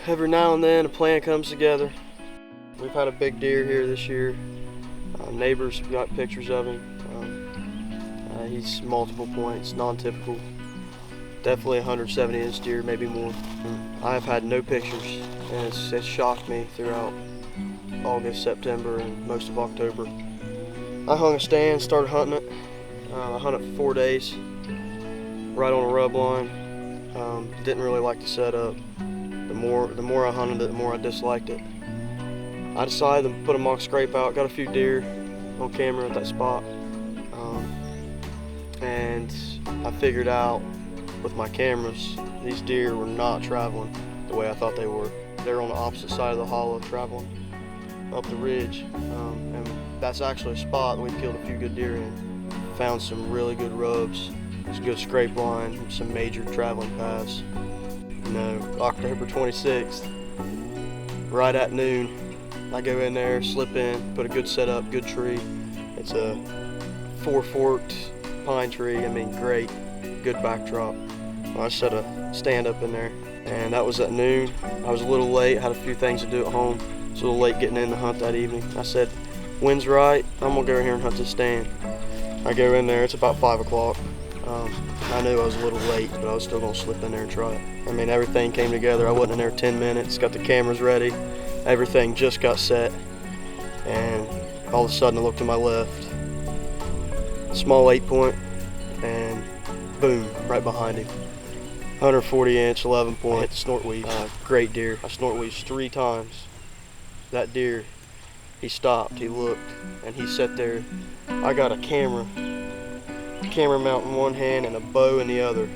every now and then a plan comes together. We've had a big deer here this year. Neighbors got pictures of him. He's multiple points, non-typical. Definitely a 170-inch deer, maybe more. I've had no pictures, and it's shocked me throughout August, September, and most of October. I hung a stand, started hunting it. I hunted for 4 days, right on a rub line. Didn't really like the setup. The more I hunted it, the more I disliked it. I decided to put a mock scrape out. Got a few deer on camera at that spot, and I figured out with my cameras, these deer were not traveling the way I thought they were. They're on the opposite side of the hollow, traveling up the ridge, and that's actually a spot that we killed a few good deer in. Found some really good rubs, there's a good scrape line, some major traveling paths. October 26th, right at noon, I go in there, slip in, put a good setup, good tree. It's a 4-forked pine tree. I mean, great, good backdrop. I set a stand up in there, and that was at noon. I was a little late, had a few things to do at home. I was a little late getting in the hunt that evening. I said, wind's right, I'm gonna go in here and hunt this stand. I go in there, it's about 5 o'clock. I knew I was a little late, but I was still gonna slip in there and try it. I mean, everything came together. I wasn't in there 10 minutes, got the cameras ready. Everything just got set, and all of a sudden I looked to my left, small 8-point, and boom, right behind him. 140-inch, 11-point, hit the snort weave. Great deer. I snort weaved 3 times. That deer, he stopped, he looked, and he sat there. I got a camera mount in one hand and a bow in the other,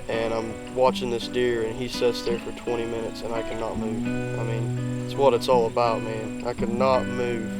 and I'm watching this deer, and he sits there for 20 minutes, and I cannot move. I mean, it's what it's all about, man. I could not move.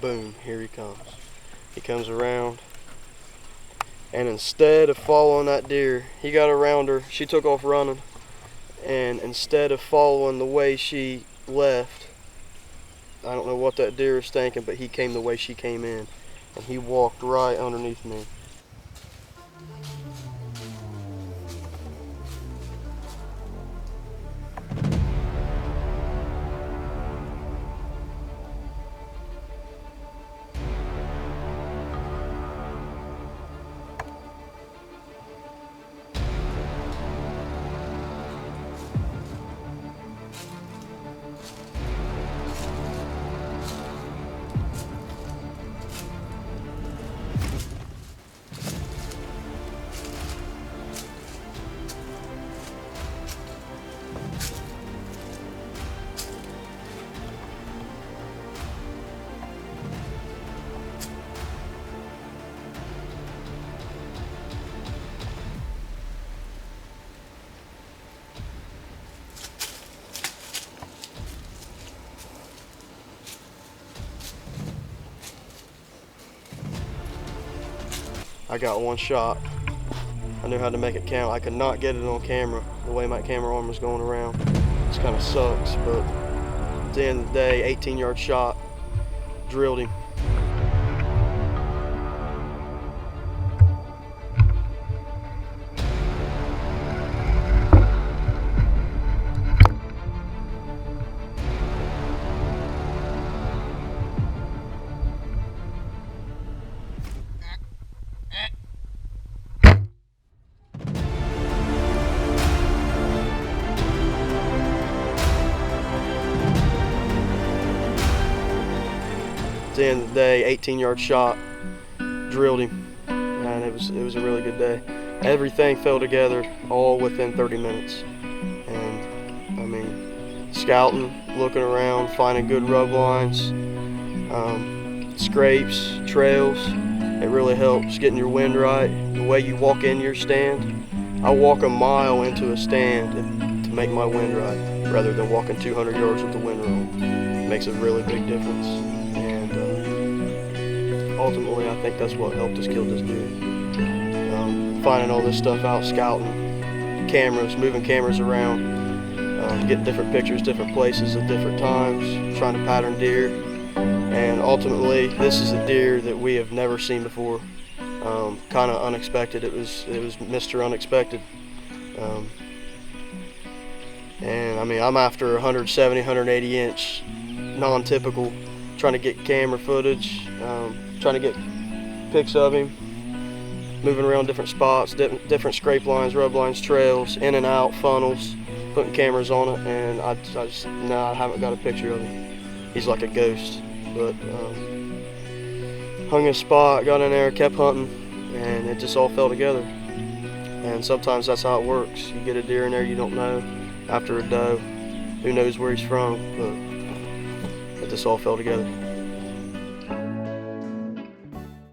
Boom, here he comes. He comes around, and instead of following that deer, he got around her. She took off running, and instead of following the way she left, I don't know what that deer is thinking, but he came the way she came in, and he walked right underneath me. I got one shot. I knew how to make it count. I could not get it on camera the way my camera arm was going around. It kind of sucks, but at the end of the day, 18-yard shot, drilled him. At the end of the day, 18-yard shot, drilled him, and it was a really good day. Everything fell together all within 30 minutes. And I mean, scouting, looking around, finding good rub lines, scrapes, trails, it really helps getting your wind right. The way you walk in your stand, I walk a mile into a stand to make my wind right, rather than walking 200 yards with the wind wrong. It makes a really big difference. And ultimately, I think that's what helped us kill this deer. Finding all this stuff out, scouting, cameras, moving cameras around, getting different pictures, different places at different times, trying to pattern deer. And ultimately, this is a deer that we have never seen before. Kind of unexpected. It was Mr. Unexpected. And I mean, I'm after 170, 180 inch, non-typical, trying to get camera footage, trying to get pics of him, moving around different spots, different scrape lines, rub lines, trails, in and out, funnels, putting cameras on it, and I haven't got a picture of him. He's like a ghost, but hung his spot, got in there, kept hunting, and it just all fell together. And sometimes that's how it works. You get a deer in there you don't know, after a doe, who knows where he's from, but it just all fell together.